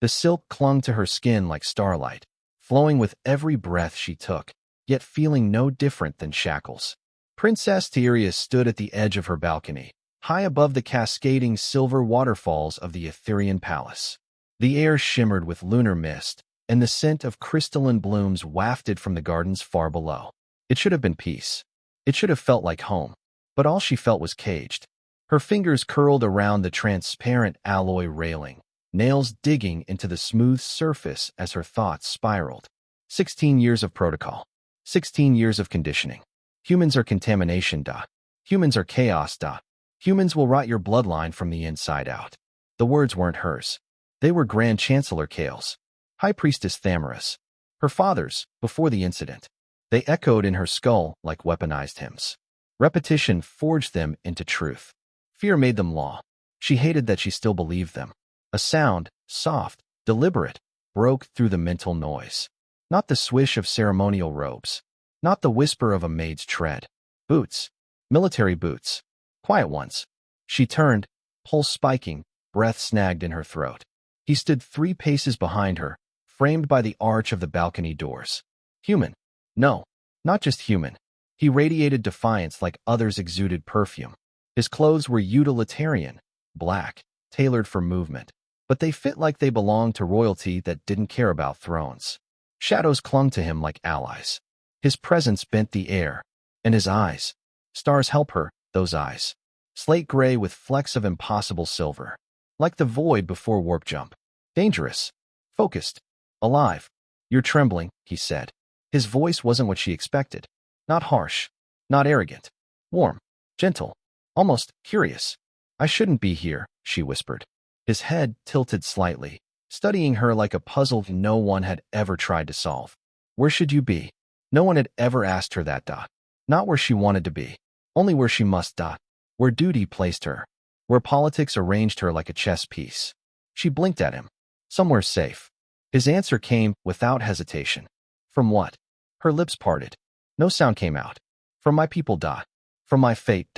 The silk clung to her skin like starlight, flowing with every breath she took, yet feeling no different than shackles. Princess Tiaria stood at the edge of her balcony, high above the cascading silver waterfalls of the Etherean palace. The air shimmered with lunar mist, and the scent of crystalline blooms wafted from the gardens far below. It should have been peace. It should have felt like home, but all she felt was caged. Her fingers curled around the transparent alloy railing, nails digging into the smooth surface as her thoughts spiraled. 16 years of protocol. 16 years of conditioning. Humans are contamination. Humans are chaos. Humans will rot your bloodline from the inside out. The words weren't hers. They were Grand Chancellor Kale's, High Priestess Thamaris, her father's, before the incident. They echoed in her skull like weaponized hymns. Repetition forged them into truth. Fear made them law. She hated that she still believed them. A sound, soft, deliberate, broke through the mental noise. Not the swish of ceremonial robes. Not the whisper of a maid's tread. Boots. Military boots. Quiet ones. She turned, pulse spiking, breath snagged in her throat. He stood 3 paces behind her, framed by the arch of the balcony doors. Human. No, not just human. He radiated defiance like others exuded perfume. His clothes were utilitarian, black, tailored for movement, but they fit like they belonged to royalty that didn't care about thrones. Shadows clung to him like allies. His presence bent the air, and his eyes. Stars help her, those eyes. Slate gray with flecks of impossible silver. Like the void before warp jump. Dangerous. Focused. Alive. You're trembling, he said. His voice wasn't what she expected. Not harsh. Not arrogant. Warm. Gentle. Almost curious. I shouldn't be here, she whispered. His head tilted slightly, studying her like a puzzle no one had ever tried to solve. Where should you be? No one had ever asked her that. Not where she wanted to be. Only where she must. Where duty placed her. Where politics arranged her like a chess piece. She blinked at him. Somewhere safe. His answer came without hesitation. From what? Her lips parted. No sound came out. From my people. From my fate.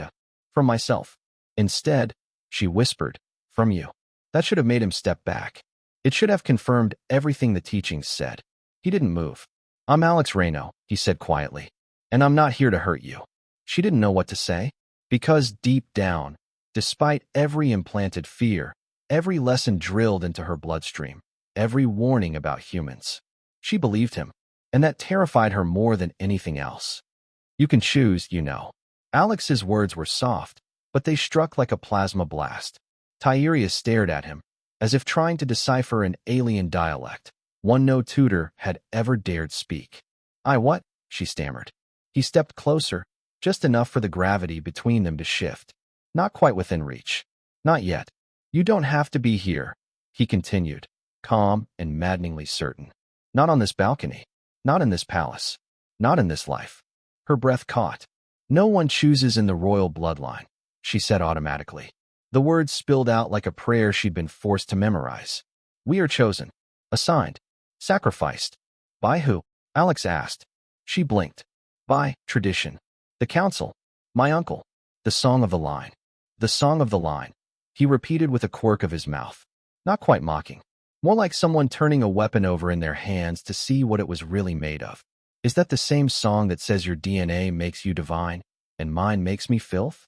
From myself. Instead, she whispered, from you. That should have made him step back. It should have confirmed everything the teachings said. He didn't move. I'm Alex Reno, he said quietly. And I'm not here to hurt you. She didn't know what to say. Because deep down, despite every implanted fear, every lesson drilled into her bloodstream, every warning about humans, she believed him. And that terrified her more than anything else. You can choose, you know. Alex's words were soft, but they struck like a plasma blast. Tiaria stared at him, as if trying to decipher an alien dialect, one no tutor had ever dared speak. What? She stammered. He stepped closer, just enough for the gravity between them to shift. Not quite within reach. Not yet. You don't have to be here, he continued, calm and maddeningly certain. Not on this balcony. Not in this palace. Not in this life. Her breath caught. No one chooses in the royal bloodline, she said automatically. The words spilled out like a prayer she'd been forced to memorize. We are chosen. Assigned. Sacrificed. By who? Alex asked. She blinked. By tradition. The council. My uncle. The song of the line. The song of the line. He repeated with a quirk of his mouth. Not quite mocking. More like someone turning a weapon over in their hands to see what it was really made of. Is that the same song that says your DNA makes you divine, and mine makes me filth?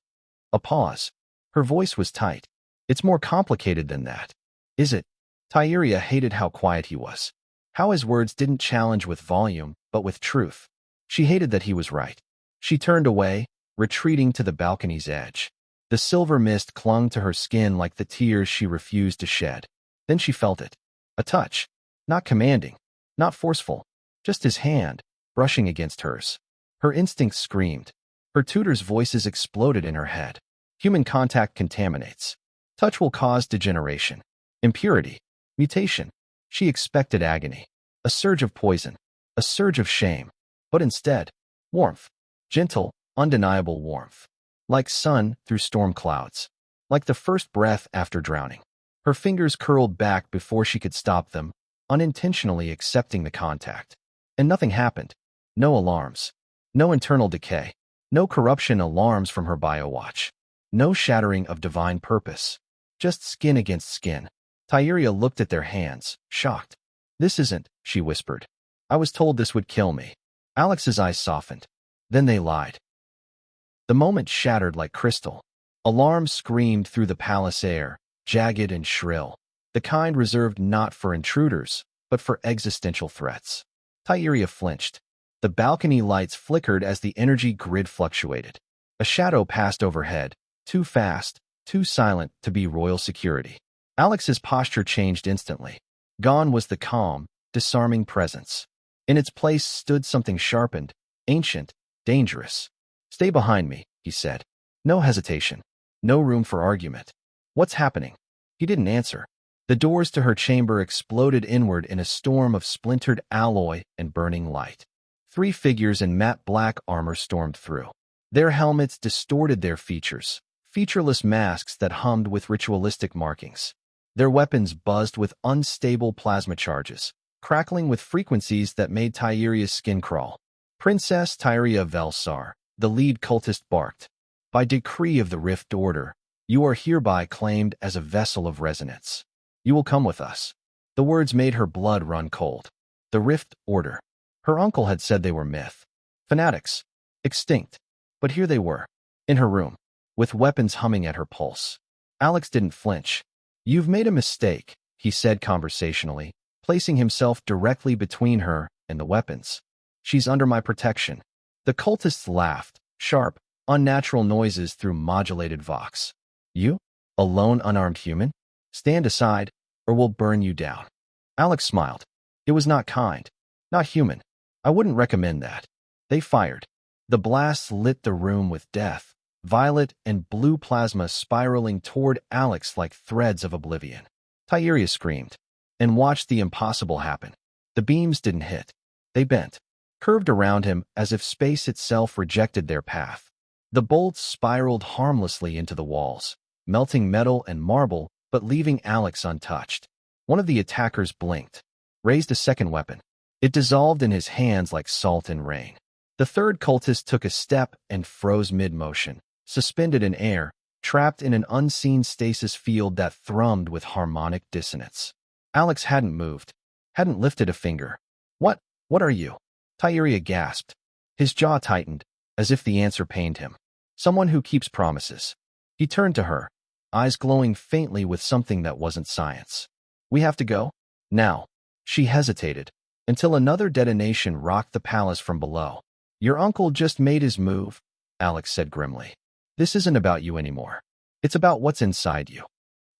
A pause. Her voice was tight. It's more complicated than that. Is it? Tiaria hated how quiet he was. How his words didn't challenge with volume, but with truth. She hated that he was right. She turned away, retreating to the balcony's edge. The silver mist clung to her skin like the tears she refused to shed. Then she felt it. A touch. Not commanding. Not forceful. Just his hand, brushing against hers. Her instincts screamed. Her tutor's voices exploded in her head. Human contact contaminates. Touch will cause degeneration. Impurity. Mutation. She expected agony. A surge of poison. A surge of shame. But instead, warmth. Gentle, undeniable warmth. Like sun through storm clouds. Like the first breath after drowning. Her fingers curled back before she could stop them, unintentionally accepting the contact. And nothing happened. No alarms. No internal decay. No corruption alarms from her biowatch. No shattering of divine purpose. Just skin against skin. Tyeria looked at their hands, shocked. This isn't, she whispered. I was told this would kill me. Alex's eyes softened. Then they lied. The moment shattered like crystal. Alarms screamed through the palace air, jagged and shrill, the kind reserved not for intruders, but for existential threats. Tyeria flinched. The balcony lights flickered as the energy grid fluctuated. A shadow passed overhead, too fast, too silent to be royal security. Alex's posture changed instantly. Gone was the calm, disarming presence. In its place stood something sharpened, ancient, dangerous. Stay behind me, he said. No hesitation. No room for argument. What's happening? He didn't answer. The doors to her chamber exploded inward in a storm of splintered alloy and burning light. 3 figures in matte black armor stormed through. Their helmets distorted their features, featureless masks that hummed with ritualistic markings. Their weapons buzzed with unstable plasma charges, crackling with frequencies that made Tyeria's skin crawl. Princess Tyeria Velsar, the lead cultist, barked. By decree of the Rift Order, you are hereby claimed as a vessel of resonance. You will come with us. The words made her blood run cold. The Rift Order. Her uncle had said they were myth. Fanatics. Extinct. But here they were, in her room, with weapons humming at her pulse. Alex didn't flinch. You've made a mistake, he said conversationally, placing himself directly between her and the weapons. She's under my protection. The cultists laughed, sharp, unnatural noises through modulated vox. You? A lone unarmed human? Stand aside, or we'll burn you down. Alex smiled. It was not kind. Not human. I wouldn't recommend that. They fired. The blasts lit the room with death, violet and blue plasma spiraling toward Alex like threads of oblivion. Tyeria screamed, and watched the impossible happen. The beams didn't hit. They bent, curved around him as if space itself rejected their path. The bolts spiraled harmlessly into the walls, melting metal and marble, but leaving Alex untouched. One of the attackers blinked, raised a second weapon. It dissolved in his hands like salt in rain. The third cultist took a step and froze mid-motion, suspended in air, trapped in an unseen stasis field that thrummed with harmonic dissonance. Alex hadn't moved, hadn't lifted a finger. What are you? Tyeria gasped. His jaw tightened, as if the answer pained him. Someone who keeps promises. He turned to her, eyes glowing faintly with something that wasn't science. We have to go? Now. She hesitated, until another detonation rocked the palace from below. Your uncle just made his move, Alex said grimly. This isn't about you anymore. It's about what's inside you.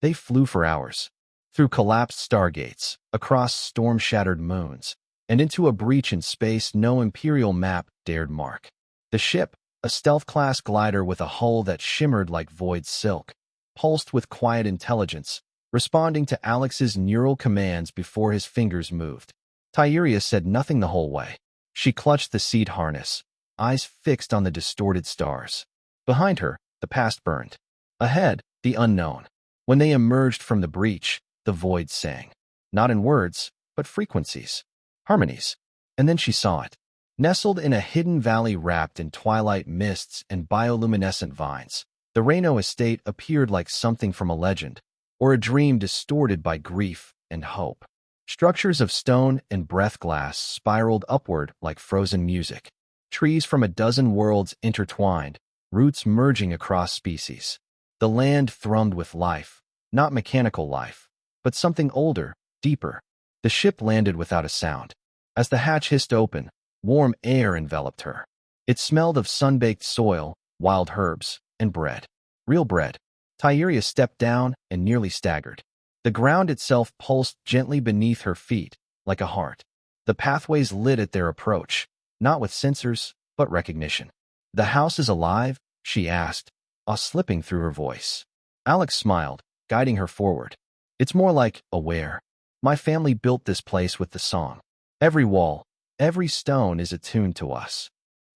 They flew for hours, through collapsed stargates, across storm-shattered moons, and into a breach in space no imperial map dared mark. The ship, a stealth-class glider with a hull that shimmered like void silk, pulsed with quiet intelligence, responding to Alex's neural commands before his fingers moved. Tyeria said nothing the whole way. She clutched the seat harness, eyes fixed on the distorted stars. Behind her, the past burned. Ahead, the unknown. When they emerged from the breach, the void sang. Not in words, but frequencies. Harmonies. And then she saw it. Nestled in a hidden valley wrapped in twilight mists and bioluminescent vines, the Reno estate appeared like something from a legend, or a dream distorted by grief and hope. Structures of stone and breath glass spiraled upward like frozen music. Trees from a dozen worlds intertwined, roots merging across species. The land thrummed with life, not mechanical life, but something older, deeper. The ship landed without a sound. As the hatch hissed open, warm air enveloped her. It smelled of sun-baked soil, wild herbs, and bread. Real bread. Tyeria stepped down and nearly staggered. The ground itself pulsed gently beneath her feet, like a heart. The pathways lit at their approach, not with sensors, but recognition. The house is alive? She asked, awe slipping through her voice. Alex smiled, guiding her forward. It's more like aware. My family built this place with the song. Every wall, every stone is attuned to us.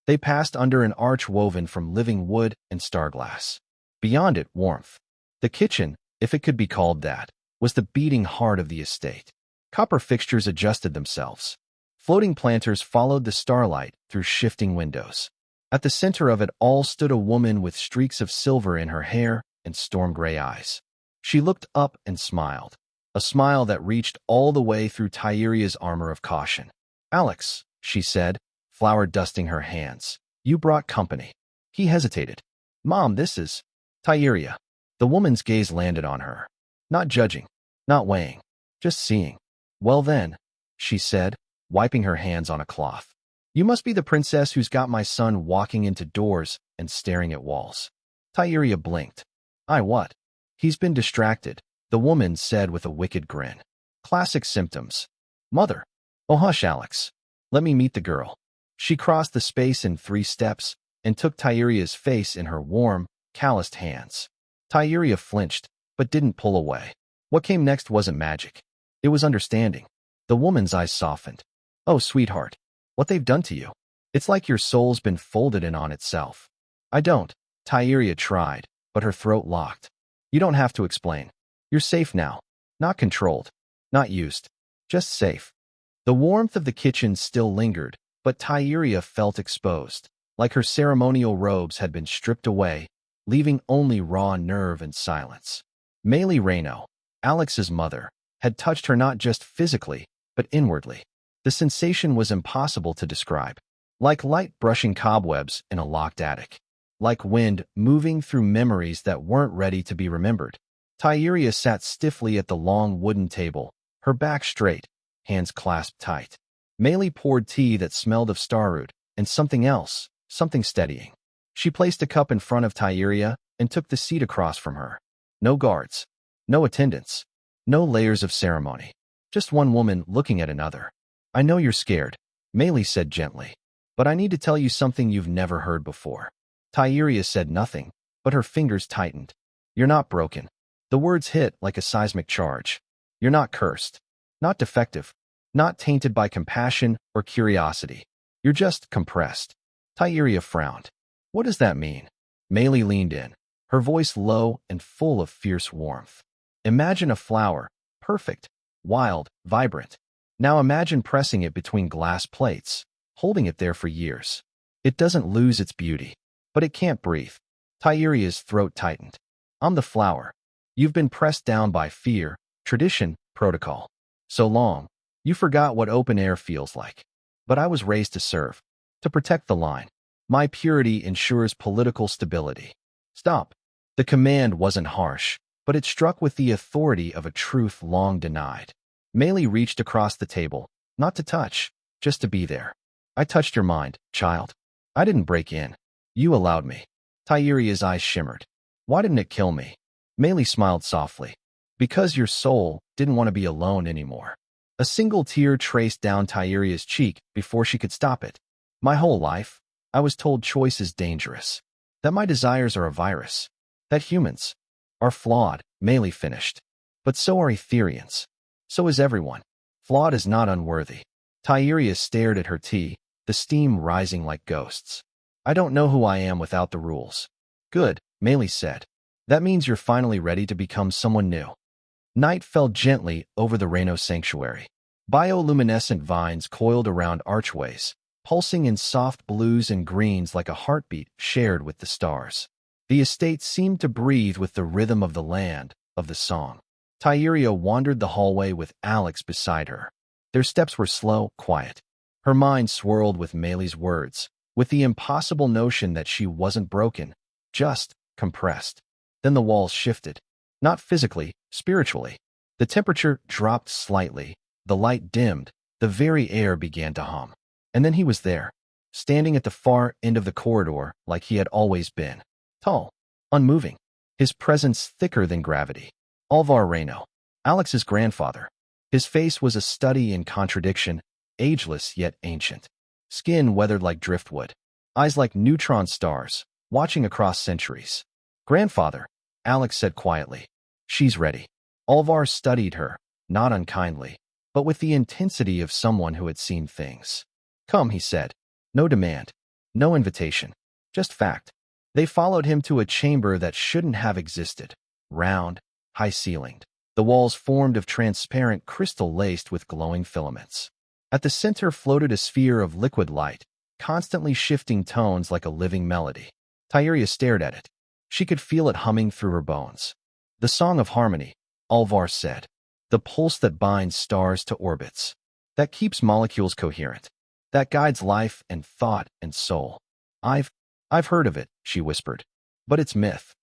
They passed under an arch woven from living wood and starglass. Beyond it, warmth. The kitchen, if it could be called that, was the beating heart of the estate. Copper fixtures adjusted themselves. Floating planters followed the starlight through shifting windows. At the center of it all stood a woman with streaks of silver in her hair and storm-gray eyes. She looked up and smiled. a smile that reached all the way through Tyria's armor of caution. Alex, she said, flour dusting her hands. You brought company. He hesitated. Mom, this is Tyria. The woman's gaze landed on her. Not judging, not weighing, just seeing. Well then, she said, wiping her hands on a cloth. You must be the princess who's got my son walking into doors and staring at walls. Tyria blinked. I what? He's been distracted, the woman said with a wicked grin. Classic symptoms. Mother. Oh hush, Alex. Let me meet the girl. She crossed the space in 3 steps and took Tyria's face in her warm, calloused hands. Tyria flinched, but didn't pull away. What came next wasn't magic. It was understanding. The woman's eyes softened. Oh, sweetheart. What they've done to you. It's like your soul's been folded in on itself. I don't. Tyria tried, but her throat locked. You don't have to explain. You're safe now. Not controlled. Not used. Just safe. The warmth of the kitchen still lingered, but Tyria felt exposed, like her ceremonial robes had been stripped away, leaving only raw nerve and silence. Maylee Reno, Alex's mother, had touched her not just physically, but inwardly. The sensation was impossible to describe. Like light brushing cobwebs in a locked attic. Like wind moving through memories that weren't ready to be remembered. Tyria sat stiffly at the long wooden table, her back straight, hands clasped tight. Maylee poured tea that smelled of starroot and something else, something steadying. She placed a cup in front of Tyria and took the seat across from her. No guards. No attendants. No layers of ceremony. Just one woman looking at another. I know you're scared, Maylee said gently. But I need to tell you something you've never heard before. Tyria said nothing, but her fingers tightened. You're not broken. The words hit like a seismic charge. You're not cursed. Not defective. Not tainted by compassion or curiosity. You're just compressed. Tyria frowned. What does that mean? Maylee leaned in, her voice low and full of fierce warmth. Imagine a flower, perfect, wild, vibrant. Now imagine pressing it between glass plates, holding it there for years. It doesn't lose its beauty, but it can't breathe. Tyria's throat tightened. I'm the flower. You've been pressed down by fear, tradition, protocol. So long, you forgot what open air feels like. But I was raised to serve, to protect the line. My purity ensures political stability. Stop. The command wasn't harsh, but it struck with the authority of a truth long denied. Maylee reached across the table, not to touch, just to be there. I touched your mind, child. I didn't break in. You allowed me. Tyria's eyes shimmered. Why didn't it kill me? Maylee smiled softly. Because your soul didn't want to be alone anymore. A single tear traced down Tyria's cheek before she could stop it. My whole life, I was told choice is dangerous. That my desires are a virus. That humans are flawed, Maylee finished. But so are Etherians. So is everyone. Flawed is not unworthy. Tyria stared at her tea, the steam rising like ghosts. I don't know who I am without the rules. Good, Maylee said. That means you're finally ready to become someone new. Night fell gently over the Reno sanctuary. Bioluminescent vines coiled around archways, pulsing in soft blues and greens like a heartbeat shared with the stars. The estate seemed to breathe with the rhythm of the land, of the song. Tyria wandered the hallway with Alex beside her. Their steps were slow, quiet. Her mind swirled with Maylee's words, with the impossible notion that she wasn't broken, just compressed. Then the walls shifted. Not physically, spiritually. The temperature dropped slightly, the light dimmed, the very air began to hum. And then he was there, standing at the far end of the corridor like he had always been. Tall, unmoving, his presence thicker than gravity. Alvar Reno, Alex's grandfather. His face was a study in contradiction, ageless yet ancient. Skin weathered like driftwood, eyes like neutron stars, watching across centuries. Grandfather, Alex said quietly. She's ready. Alvar studied her, not unkindly, but with the intensity of someone who had seen things. Come, he said. No demand. No invitation. Just fact. They followed him to a chamber that shouldn't have existed. Round, high-ceilinged. The walls formed of transparent crystal laced with glowing filaments. At the center floated a sphere of liquid light, constantly shifting tones like a living melody. Tyria stared at it. She could feel it humming through her bones. The Song of Harmony, Alvar said. The pulse that binds stars to orbits. That keeps molecules coherent. That guides life and thought and soul. I've heard of it, she whispered. But it's myth.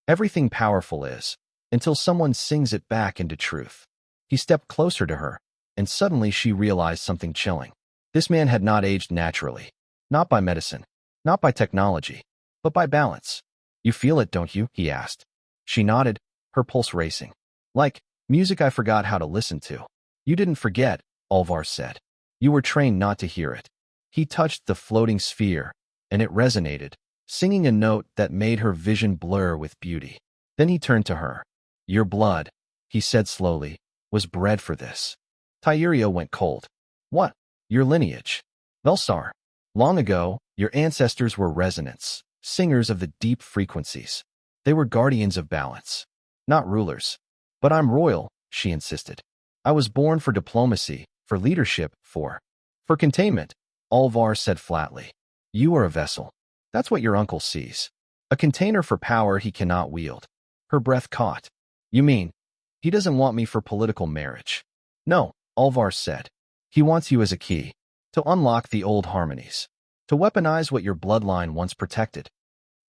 Everything powerful is, until someone sings it back into truth. He stepped closer to her, and suddenly she realized something chilling. This man had not aged naturally. Not by medicine, not by technology, but by balance. You feel it, don't you? He asked. She nodded, her pulse racing. Like music I forgot how to listen to. You didn't forget, Alvar said. You were trained not to hear it. He touched the floating sphere, and it resonated, singing a note that made her vision blur with beauty. Then he turned to her. Your blood, he said slowly, was bred for this. Tyria went cold. What? Your lineage. Velsar. Long ago, your ancestors were resonants, singers of the deep frequencies. They were guardians of balance, not rulers. But I'm royal, she insisted. I was born for diplomacy, for leadership, for containment, Alvar said flatly. You are a vessel. That's what your uncle sees. A container for power he cannot wield. Her breath caught. You mean, he doesn't want me for political marriage? No, Alvar said. He wants you as a key, to unlock the old harmonies, to weaponize what your bloodline once protected.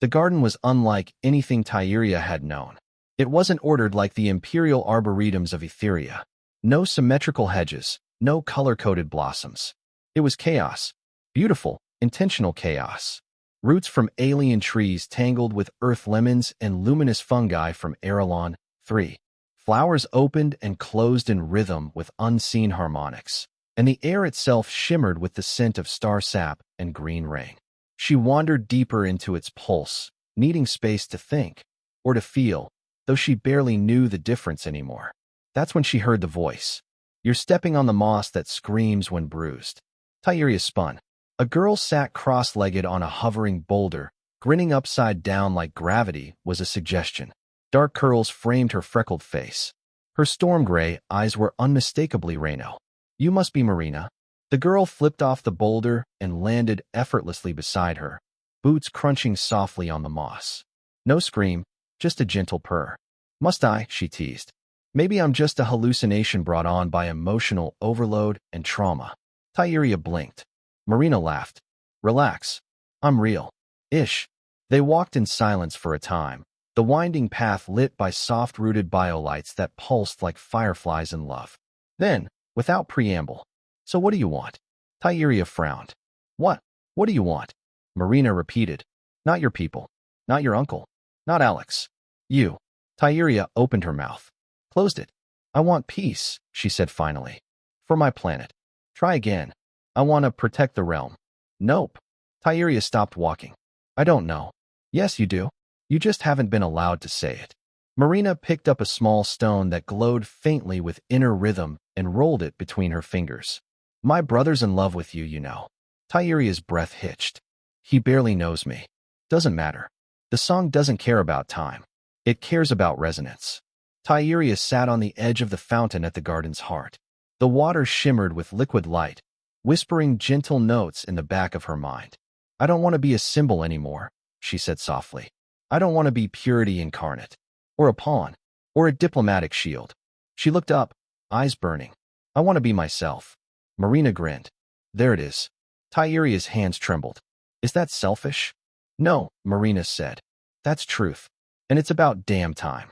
The garden was unlike anything Tyria had known. It wasn't ordered like the imperial arboretums of Etheria. No symmetrical hedges, no color-coded blossoms. It was chaos. Beautiful, intentional chaos. Roots from alien trees tangled with earth lemons and luminous fungi from Erelon 3. Flowers opened and closed in rhythm with unseen harmonics, and the air itself shimmered with the scent of star sap and green rain. She wandered deeper into its pulse, needing space to think, or to feel, though she barely knew the difference anymore. That's when she heard the voice. You're stepping on the moss that screams when bruised. Tyria spun. A girl sat cross-legged on a hovering boulder, grinning upside down like gravity was a suggestion. Dark curls framed her freckled face. Her storm-gray eyes were unmistakably Reno. You must be Marina. The girl flipped off the boulder and landed effortlessly beside her, boots crunching softly on the moss. No scream, just a gentle purr. Must I? She teased. Maybe I'm just a hallucination brought on by emotional overload and trauma. Tyria blinked. Marina laughed. Relax. I'm real. Ish. They walked in silence for a time, the winding path lit by soft-rooted biolights that pulsed like fireflies in love. Then, without preamble, so what do you want? Tyria frowned. What? What do you want? Marina repeated. Not your people. Not your uncle. Not Alex. You. Tyria opened her mouth. Closed it. I want peace, she said finally. For my planet. Try again. I want to protect the realm. Nope. Tyria stopped walking. I don't know. Yes, you do. You just haven't been allowed to say it. Marina picked up a small stone that glowed faintly with inner rhythm and rolled it between her fingers. My brother's in love with you, you know. Tyria's breath hitched. He barely knows me. Doesn't matter. The song doesn't care about time. It cares about resonance. Tyria sat on the edge of the fountain at the garden's heart. The water shimmered with liquid light, whispering gentle notes in the back of her mind. I don't want to be a symbol anymore, she said softly. I don't want to be purity incarnate, or a pawn, or a diplomatic shield. She looked up, eyes burning. I want to be myself. Marina grinned. There it is. Tyria's hands trembled. Is that selfish? No, Marina said. That's truth. And it's about damn time.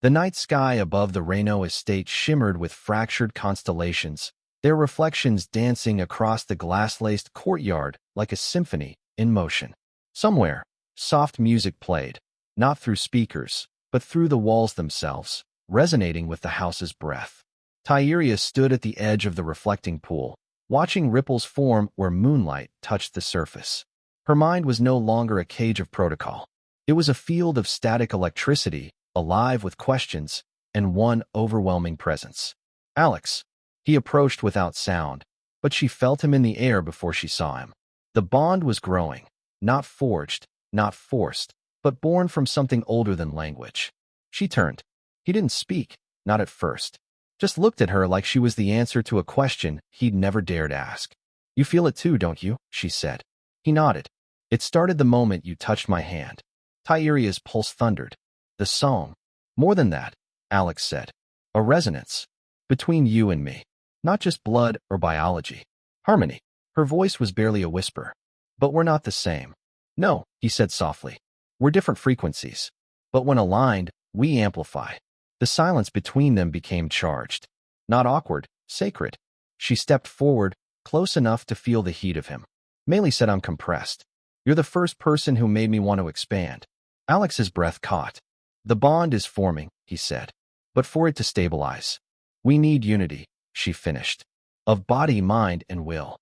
The night sky above the Reno estate shimmered with fractured constellations, their reflections dancing across the glass-laced courtyard like a symphony in motion. Somewhere, soft music played, not through speakers, but through the walls themselves, resonating with the house's breath. Tyria stood at the edge of the reflecting pool, watching ripples form where moonlight touched the surface. Her mind was no longer a cage of protocol. It was a field of static electricity, alive with questions, and one overwhelming presence. Alex. He approached without sound, but she felt him in the air before she saw him. The bond was growing, not forged, not forced, but born from something older than language. She turned. He didn't speak, not at first. Just looked at her like she was the answer to a question he'd never dared ask. You feel it too, don't you? She said. He nodded. It started the moment you touched my hand. Tyria's pulse thundered. The song. More than that, Alex said. A resonance. Between you and me. Not just blood or biology. Harmony. Her voice was barely a whisper. But we're not the same. No, he said softly. We're different frequencies. But when aligned, we amplify. The silence between them became charged. Not awkward, sacred. She stepped forward, close enough to feel the heat of him. Meili said, I'm compressed. You're the first person who made me want to expand. Alex's breath caught. The bond is forming, he said. But for it to stabilize, we need unity, she finished. Of body, mind, and will.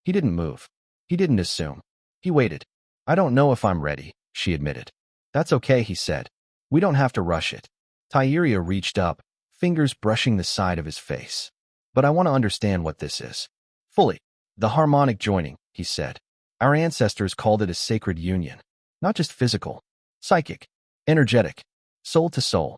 He didn't move. He didn't assume. He waited. I don't know if I'm ready, she admitted. That's okay, he said. We don't have to rush it. Tyeria reached up, fingers brushing the side of his face. But I want to understand what this is. Fully. The harmonic joining, he said. Our ancestors called it a sacred union. Not just physical. Psychic. Energetic. Soul to soul.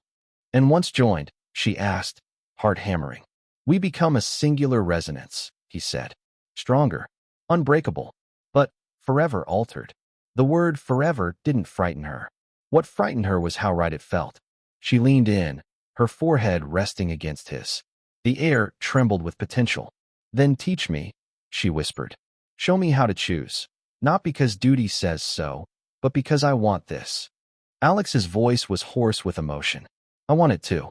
And once joined, she asked, heart hammering. We become a singular resonance, he said. Stronger. Unbreakable. But forever altered. The word forever didn't frighten her. What frightened her was how right it felt. She leaned in, her forehead resting against his. The air trembled with potential. Then teach me, she whispered. Show me how to choose. Not because duty says so, but because I want this. Alex's voice was hoarse with emotion. I want it too.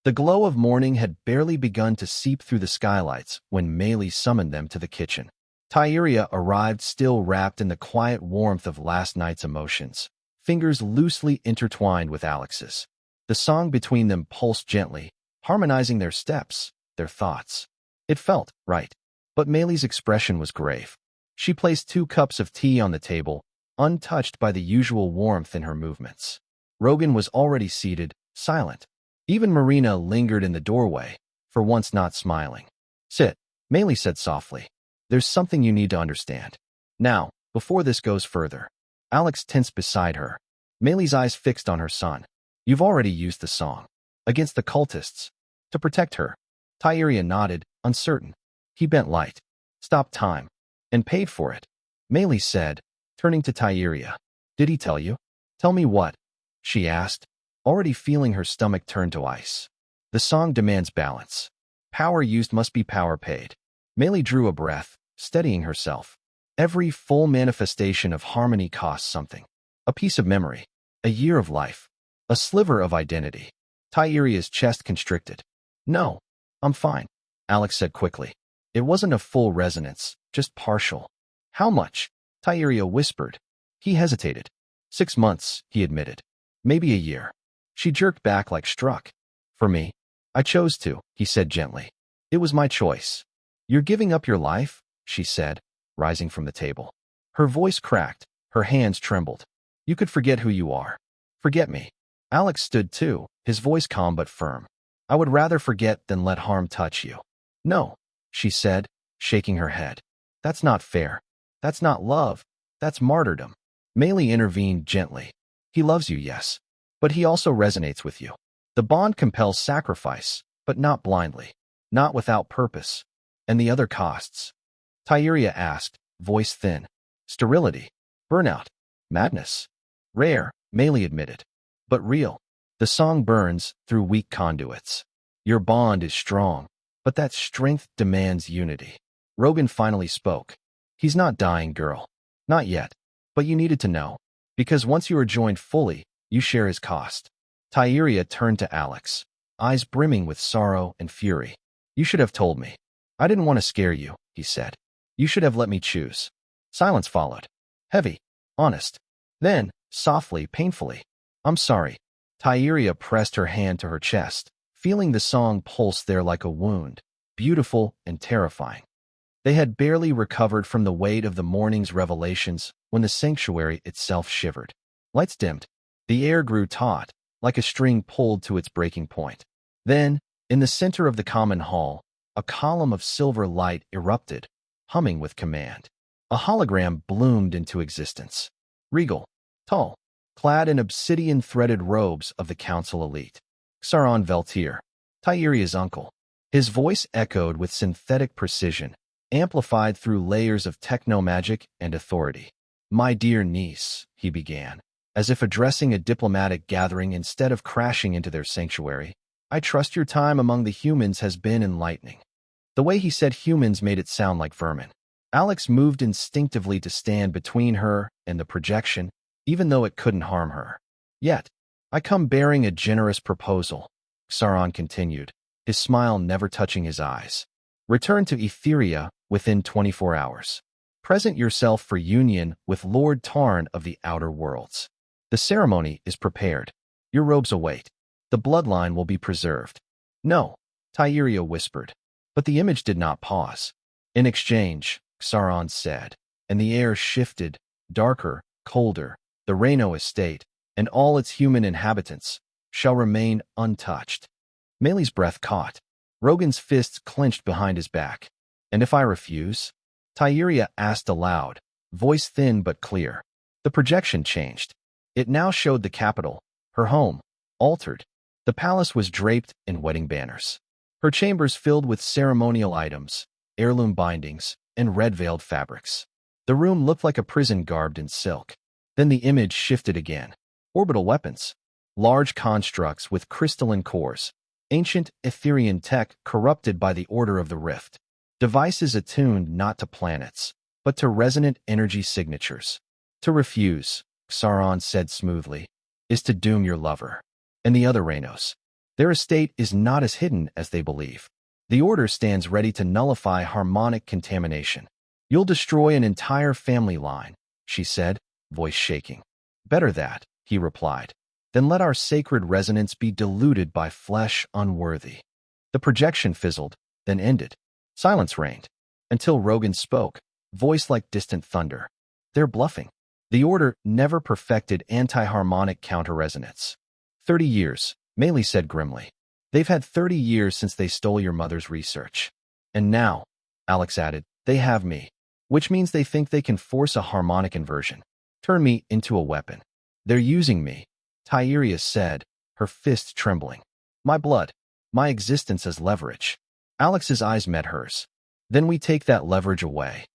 The glow of morning had barely begun to seep through the skylights when Meili summoned them to the kitchen. Tyeria arrived still wrapped in the quiet warmth of last night's emotions, fingers loosely intertwined with Alex's. The song between them pulsed gently, harmonizing their steps, their thoughts. It felt right. But Meili's expression was grave. She placed 2 cups of tea on the table, untouched by the usual warmth in her movements. Rogan was already seated, silent. Even Marina lingered in the doorway, for once not smiling. Sit, Meili said softly. There's something you need to understand. Now, before this goes further. Alex tensed beside her. Meili's eyes fixed on her son. You've already used the song. Against the cultists. To protect her. Tyeria nodded, uncertain. He bent light. Stopped time. And paid for it. Meili said, turning to Tyeria. Did he tell you? Tell me what? She asked, already feeling her stomach turn to ice. The song demands balance. Power used must be power paid. Meili drew a breath, steadying herself. Every full manifestation of harmony costs something. A piece of memory. A year of life. A sliver of identity. Tyeria's chest constricted. No, I'm fine, Alex said quickly. It wasn't a full resonance, just partial. How much? Tyeria whispered. He hesitated. 6 months, he admitted. Maybe a year. She jerked back like struck. For me, I chose to, he said gently. It was my choice. You're giving up your life? She said, rising from the table. Her voice cracked, her hands trembled. You could forget who you are. Forget me. Alex stood too, his voice calm but firm. I would rather forget than let harm touch you. No, she said, shaking her head. That's not fair. That's not love. That's martyrdom. Meili intervened gently. He loves you, yes. But he also resonates with you. The bond compels sacrifice, but not blindly. Not without purpose. And the other costs? Tyeria asked, voice thin. Sterility. Burnout. Madness. Rare, Meili admitted. But real. The song burns through weak conduits. Your bond is strong, but that strength demands unity. Rogan finally spoke. He's not dying, girl. Not yet. But you needed to know. Because once you are joined fully, you share his cost. Tyeria turned to Alex, eyes brimming with sorrow and fury. You should have told me. I didn't want to scare you, he said. You should have let me choose. Silence followed. Heavy. Honest. Then, softly, painfully. I'm sorry. Tyeria pressed her hand to her chest, feeling the song pulse there like a wound, beautiful and terrifying. They had barely recovered from the weight of the morning's revelations when the sanctuary itself shivered. Lights dimmed. The air grew taut, like a string pulled to its breaking point. Then, in the center of the common hall, a column of silver light erupted, humming with command. A hologram bloomed into existence. Regal, tall, clad in obsidian-threaded robes of the council elite. Xaron Veltier, Tyeria's uncle. His voice echoed with synthetic precision, amplified through layers of techno-magic and authority. My dear niece, he began, as if addressing a diplomatic gathering instead of crashing into their sanctuary. I trust your time among the humans has been enlightening. The way he said humans made it sound like vermin. Alex moved instinctively to stand between her and the projection, even though it couldn't harm her. Yet, I come bearing a generous proposal, Sauron continued, his smile never touching his eyes. Return to Etheria within 24 hours. Present yourself for union with Lord Tarn of the Outer Worlds. The ceremony is prepared. Your robes await. The bloodline will be preserved. No, Tyria whispered. But the image did not pause. In exchange, Sauron said, and the air shifted, darker, colder. The Reno estate, and all its human inhabitants, shall remain untouched. Melee's breath caught. Rogan's fists clenched behind his back. And if I refuse? Tyria asked aloud, voice thin but clear. The projection changed. It now showed the capital, her home, altered. The palace was draped in wedding banners. Her chambers filled with ceremonial items, heirloom bindings, and red-veiled fabrics. The room looked like a prison garbed in silk. Then the image shifted again. Orbital weapons. Large constructs with crystalline cores. Ancient Etherean tech corrupted by the Order of the Rift. Devices attuned not to planets, but to resonant energy signatures. To refuse, Sauron said smoothly, is to doom your lover. And the other Reynos. Their estate is not as hidden as they believe. The Order stands ready to nullify harmonic contamination. You'll destroy an entire family line, she said, voice shaking. Better that, he replied, than let our sacred resonance be diluted by flesh unworthy. The projection fizzled, then ended. Silence reigned, until Rogan spoke, voice like distant thunder. They're bluffing. The Order never perfected anti-harmonic counter-resonance. 30 years, Melee said grimly. They've had 30 years since they stole your mother's research. And now, Alex added, they have me, which means they think they can force a harmonic inversion. Turn me into a weapon. They're using me, Tyria said, her fist trembling. My blood, my existence as leverage. Alex's eyes met hers. Then we take that leverage away.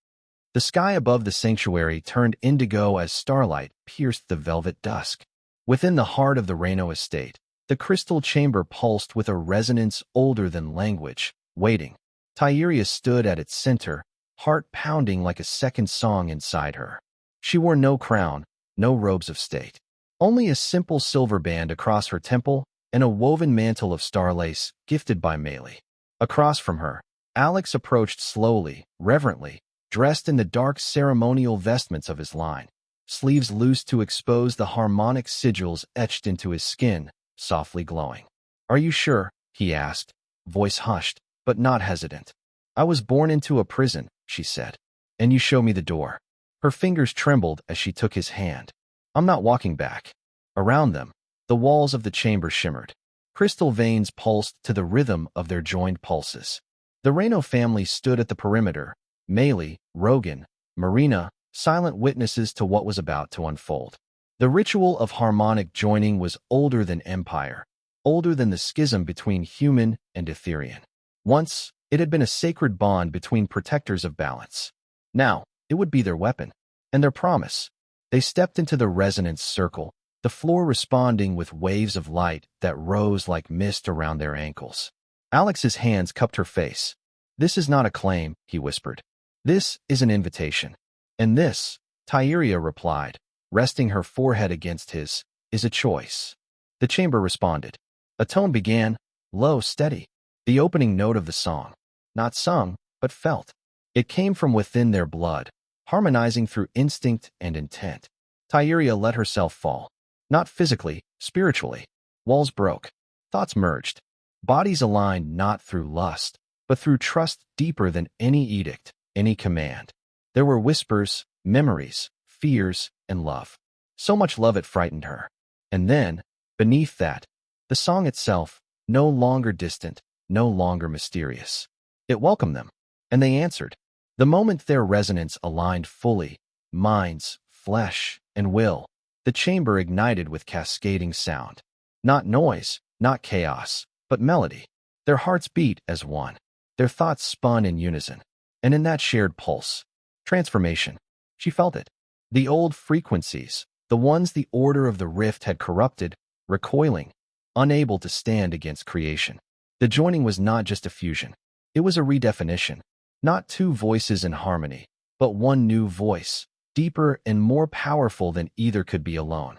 The sky above the sanctuary turned indigo as starlight pierced the velvet dusk. Within the heart of the Reno estate, the crystal chamber pulsed with a resonance older than language, waiting. Tyria stood at its center, heart pounding like a second song inside her. She wore no crown, no robes of state. Only a simple silver band across her temple and a woven mantle of starlace gifted by Melee. Across from her, Alex approached slowly, reverently, dressed in the dark ceremonial vestments of his line, sleeves loose to expose the harmonic sigils etched into his skin, softly glowing. Are you sure? He asked, voice hushed, but not hesitant. I was born into a prison, she said. And you show me the door. Her fingers trembled as she took his hand. I'm not walking back. Around them, the walls of the chamber shimmered. Crystal veins pulsed to the rhythm of their joined pulses. The Reno family stood at the perimeter, Melee, Rogan, Marina, silent witnesses to what was about to unfold. The ritual of harmonic joining was older than empire, older than the schism between human and Etherean. Once, it had been a sacred bond between protectors of balance. Now, it would be their weapon, and their promise. They stepped into the resonance circle, the floor responding with waves of light that rose like mist around their ankles. Alex's hands cupped her face. This is not a claim, he whispered. This is an invitation. And this, Tyria replied, resting her forehead against his, is a choice. The chamber responded. A tone began, low, steady, the opening note of the song, not sung, but felt. It came from within their blood, harmonizing through instinct and intent. Tyria let herself fall. Not physically, spiritually. Walls broke. Thoughts merged. Bodies aligned not through lust, but through trust deeper than any edict, any command. There were whispers, memories, fears, and love. So much love it frightened her. And then, beneath that, the song itself, no longer distant, no longer mysterious. It welcomed them, and they answered. The moment their resonance aligned fully, minds, flesh, and will, the chamber ignited with cascading sound. Not noise, not chaos, but melody. Their hearts beat as one. Their thoughts spun in unison. And in that shared pulse, transformation. She felt it. The old frequencies, the ones the Order of the Rift had corrupted, recoiling. unable to stand against creation. The joining was not just a fusion. It was a redefinition. Not two voices in harmony, but one new voice, deeper and more powerful than either could be alone.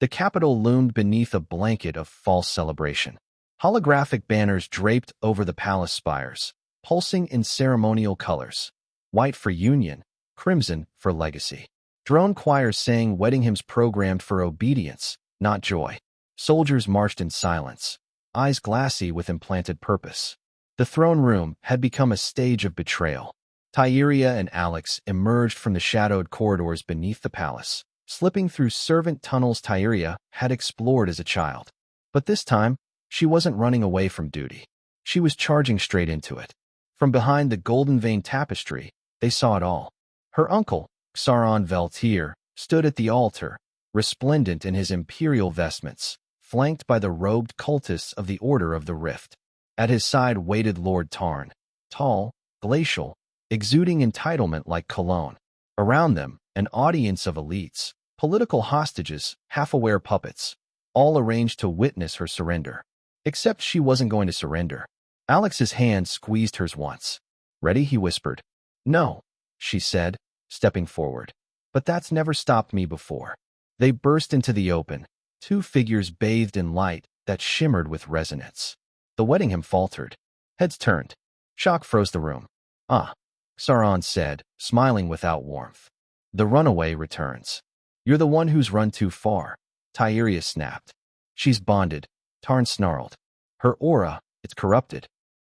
The Capitol loomed beneath a blanket of false celebration. Holographic banners draped over the palace spires, pulsing in ceremonial colors. White for union, crimson for legacy. Drone choirs sang wedding hymns programmed for obedience, not joy. Soldiers marched in silence, eyes glassy with implanted purpose. The throne room had become a stage of betrayal. Tyria and Alex emerged from the shadowed corridors beneath the palace, slipping through servant tunnels Tyria had explored as a child. But this time, she wasn't running away from duty. She was charging straight into it. From behind the golden-veined tapestry, they saw it all. Her uncle, Xaron Veltier, stood at the altar, resplendent in his imperial vestments, flanked by the robed cultists of the Order of the Rift. At his side waited Lord Tarn, tall, glacial, exuding entitlement like cologne. Around them, an audience of elites, political hostages, half-aware puppets, all arranged to witness her surrender. Except she wasn't going to surrender. Alex's hand squeezed hers once. "Ready?" he whispered. "No," she said, stepping forward. "But that's never stopped me before." They burst into the open, two figures bathed in light that shimmered with resonance. The wedding hymn faltered. Heads turned. Shock froze the room. "Ah," Xaron said, smiling without warmth. "The runaway returns." "You're the one who's run too far," Tyria snapped. "She's bonded," Tarn snarled. "Her aura, it's corrupted."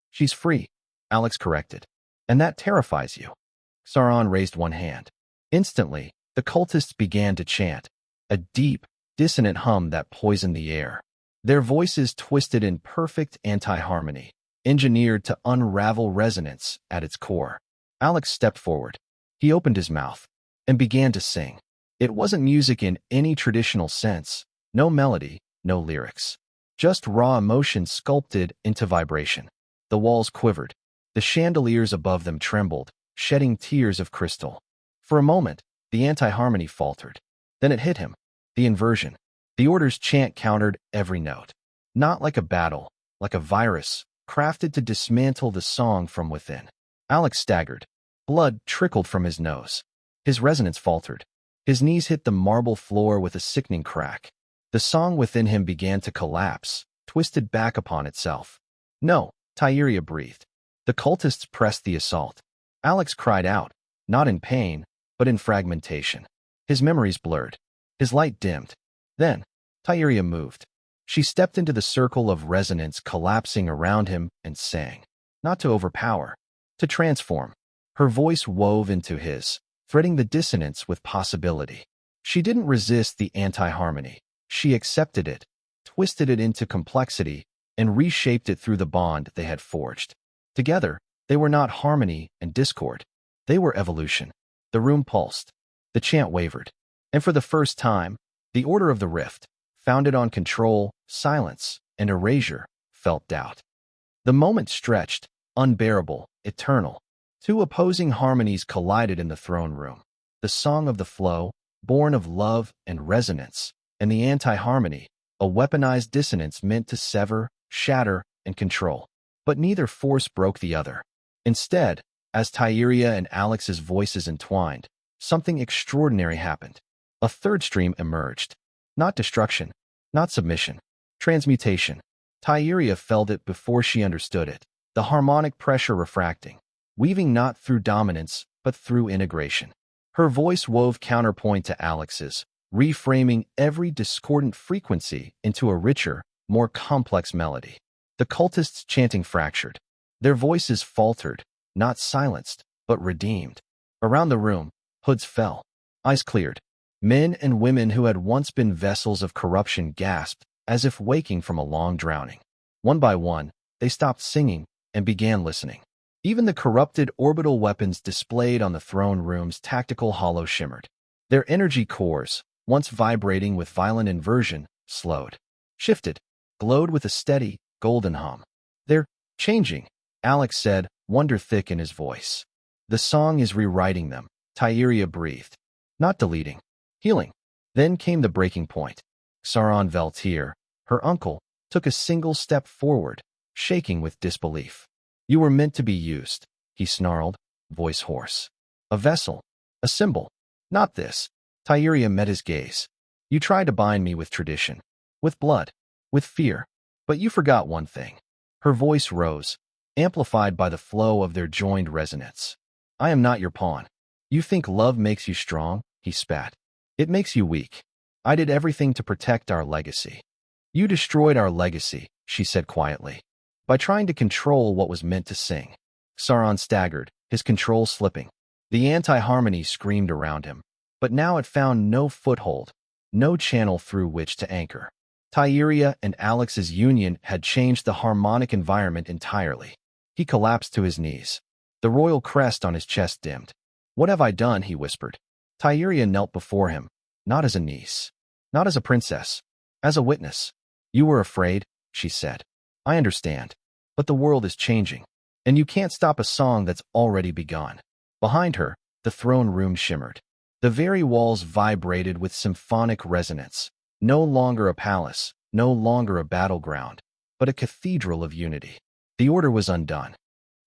"She's free," Alex corrected. "And that terrifies you." Xaron raised one hand. Instantly, the cultists began to chant, a deep, dissonant hum that poisoned the air. Their voices twisted in perfect anti-harmony, engineered to unravel resonance at its core. Alex stepped forward. He opened his mouth and began to sing. It wasn't music in any traditional sense, no melody, no lyrics. Just raw emotion sculpted into vibration. The walls quivered. The chandeliers above them trembled, shedding tears of crystal. For a moment, the anti-harmony faltered. Then it hit him. The inversion. The Order's chant countered every note. Not like a battle, like a virus, crafted to dismantle the song from within. Alex staggered. Blood trickled from his nose. His resonance faltered. His knees hit the marble floor with a sickening crack. The song within him began to collapse, twisted back upon itself. "No," Tyria breathed. The cultists pressed the assault. Alex cried out, not in pain, but in fragmentation. His memories blurred. His light dimmed. Then, Tyria moved. She stepped into the circle of resonance collapsing around him and sang. Not to overpower, to transform. Her voice wove into his, threading the dissonance with possibility. She didn't resist the anti-harmony. She accepted it, twisted it into complexity, and reshaped it through the bond they had forged. Together, they were not harmony and discord. They were evolution. The room pulsed. The chant wavered. And for the first time, the Order of the Rift, founded on control, silence, and erasure, felt doubt. The moment stretched, unbearable, eternal. Two opposing harmonies collided in the throne room. The song of the flow, born of love and resonance, and the anti-harmony, a weaponized dissonance meant to sever, shatter, and control. But neither force broke the other. Instead, as Tyria and Alex's voices entwined, something extraordinary happened. A third stream emerged. Not destruction, not submission. Transmutation. Tyria felt it before she understood it, the harmonic pressure refracting, weaving not through dominance, but through integration. Her voice wove counterpoint to Alex's, reframing every discordant frequency into a richer, more complex melody. The cultists' chanting fractured. Their voices faltered, not silenced, but redeemed. Around the room, hoods fell. Eyes cleared. Men and women who had once been vessels of corruption gasped, as if waking from a long drowning. One by one, they stopped singing and began listening. Even the corrupted orbital weapons displayed on the throne room's tactical hollow shimmered. Their energy cores, once vibrating with violent inversion, slowed, shifted, glowed with a steady, golden hum. "They're changing," Alex said, wonder thick in his voice. "The song is rewriting them," Tyria breathed. "Not deleting. Healing." Then came the breaking point. Xaron Veltier, her uncle, took a single step forward, shaking with disbelief. You were meant to be used, he snarled, voice hoarse. A vessel, a symbol. Not this. Tyria met his gaze. You tried to bind me with tradition, with blood, with fear, but you forgot one thing. Her voice rose, amplified by the flow of their joined resonance. I am not your pawn. You think love makes you strong, he spat. It makes you weak. I did everything to protect our legacy. You destroyed our legacy, she said quietly, by trying to control what was meant to sing. Sauron staggered, his control slipping. The anti-harmony screamed around him, but now it found no foothold, no channel through which to anchor. Tyria and Alex's union had changed the harmonic environment entirely. He collapsed to his knees. The royal crest on his chest dimmed. What have I done? He whispered. Tyria knelt before him, not as a niece, not as a princess, as a witness. You were afraid, she said. I understand, but the world is changing, and you can't stop a song that's already begun. Behind her, the throne room shimmered. The very walls vibrated with symphonic resonance. No longer a palace, no longer a battleground, but a cathedral of unity. The order was undone.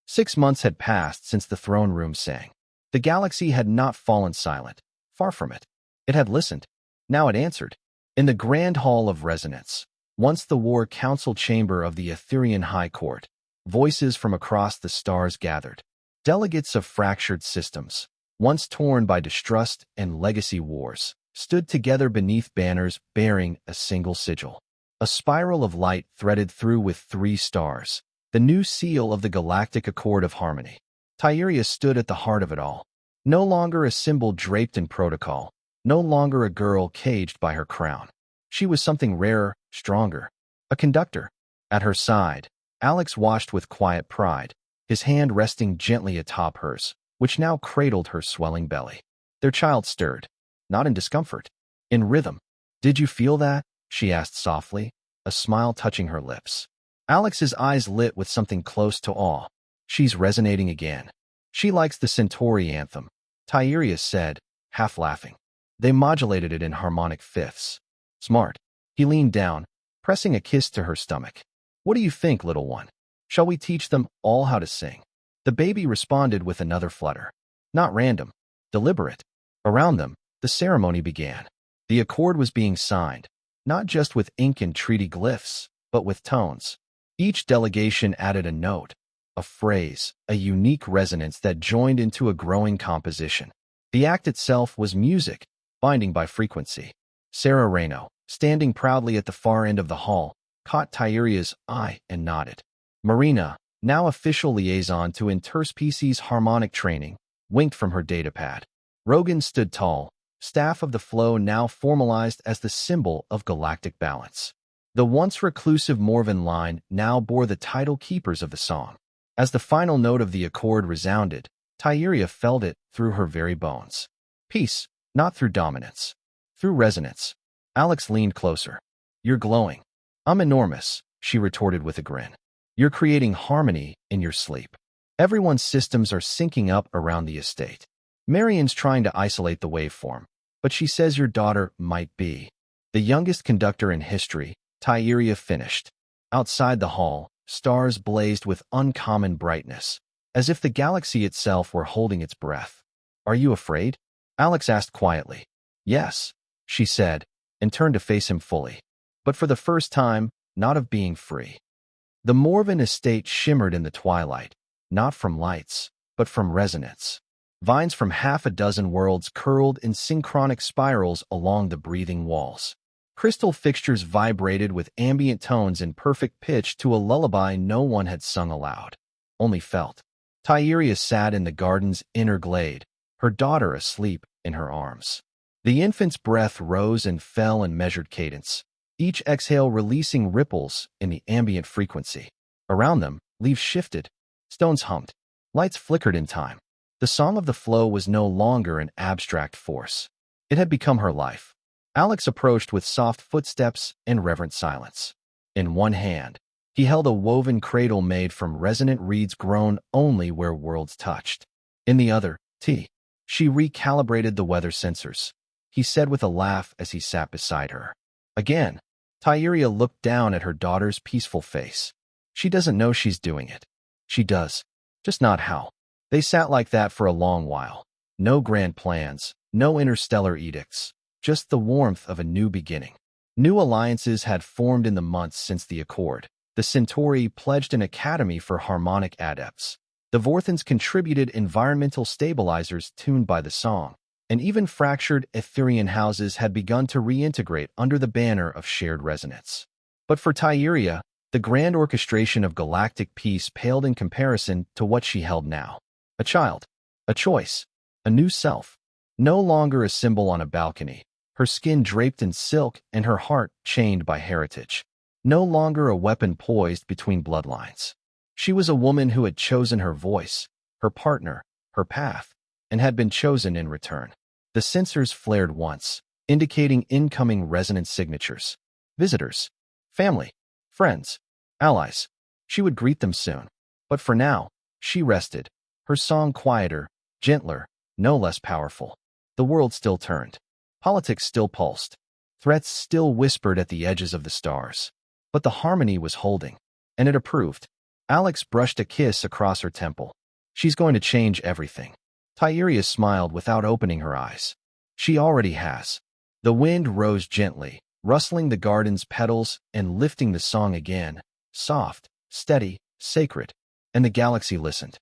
6 months had passed since the throne room sang. The galaxy had not fallen silent. Far from it. It had listened. Now it answered. In the grand hall of resonance, once the war council chamber of the Aetherian High Court, voices from across the stars gathered. Delegates of fractured systems, once torn by distrust and legacy wars, stood together beneath banners bearing a single sigil. A spiral of light threaded through with 3 stars, the new seal of the Galactic Accord of Harmony. Tyria stood at the heart of it all. No longer a symbol draped in protocol, no longer a girl caged by her crown. She was something rarer, stronger. A conductor. At her side, Alex watched with quiet pride, his hand resting gently atop hers, which now cradled her swelling belly. Their child stirred, not in discomfort, in rhythm. Did you feel that? She asked softly, a smile touching her lips. Alex's eyes lit with something close to awe. She's resonating again. She likes the Centauri anthem, Tyria said, half laughing. They modulated it in harmonic fifths. Smart. He leaned down, pressing a kiss to her stomach. What do you think, little one? Shall we teach them all how to sing? The baby responded with another flutter. Not random, deliberate. Around them, the ceremony began. The accord was being signed, not just with ink and treaty glyphs, but with tones. Each delegation added a note, a phrase, a unique resonance that joined into a growing composition. The act itself was music, binding by frequency. Sarah Reno, standing proudly at the far end of the hall, caught Tyria's eye and nodded. Marina, now official liaison to Interspecies Harmonic Training, winked from her datapad. Rogan stood tall, staff of the flow now formalized as the symbol of galactic balance. The once reclusive Morven line now bore the title keepers of the song. As the final note of the accord resounded, Tyria felt it through her very bones. Peace, not through dominance. Through resonance. Alex leaned closer. You're glowing. I'm enormous, she retorted with a grin. You're creating harmony in your sleep. Everyone's systems are syncing up around the estate. Marion's trying to isolate the waveform, but she says your daughter might be. The youngest conductor in history, Tyria finished. Outside the hall, stars blazed with uncommon brightness, as if the galaxy itself were holding its breath. Are you afraid? Alex asked quietly. Yes, she said, and turned to face him fully. But for the first time, not of being free. The Morven estate shimmered in the twilight, not from lights, but from resonance. Vines from half a dozen worlds curled in synchronic spirals along the breathing walls. Crystal fixtures vibrated with ambient tones in perfect pitch to a lullaby no one had sung aloud, only felt. Tyria sat in the garden's inner glade, her daughter asleep in her arms. The infant's breath rose and fell in measured cadence, each exhale releasing ripples in the ambient frequency. Around them, leaves shifted, stones humped, lights flickered in time. The song of the flow was no longer an abstract force. It had become her life. Alex approached with soft footsteps and reverent silence. In one hand, he held a woven cradle made from resonant reeds grown only where worlds touched. In the other, she recalibrated the weather sensors. He said with a laugh as he sat beside her. Again, Thyria looked down at her daughter's peaceful face. She doesn't know she's doing it. She does. Just not how. They sat like that for a long while. No grand plans, no interstellar edicts, just the warmth of a new beginning. New alliances had formed in the months since the Accord. The Centauri pledged an academy for harmonic adepts. The Vorthons contributed environmental stabilizers tuned by the song, and even fractured Etherian houses had begun to reintegrate under the banner of shared resonance. But for Thyria, the grand orchestration of galactic peace paled in comparison to what she held now. A child, a choice, a new self. No longer a symbol on a balcony, her skin draped in silk and her heart chained by heritage. No longer a weapon poised between bloodlines. She was a woman who had chosen her voice, her partner, her path, and had been chosen in return. The sensors flared once, indicating incoming resonance signatures. Visitors, family, friends, allies. She would greet them soon. But for now, she rested, her song quieter, gentler, no less powerful. The world still turned. Politics still pulsed. Threats still whispered at the edges of the stars. But the harmony was holding, and it approved. Alex brushed a kiss across her temple. She's going to change everything. Thyria smiled without opening her eyes. She already has. The wind rose gently, rustling the garden's petals and lifting the song again, soft, steady, sacred, and the galaxy listened.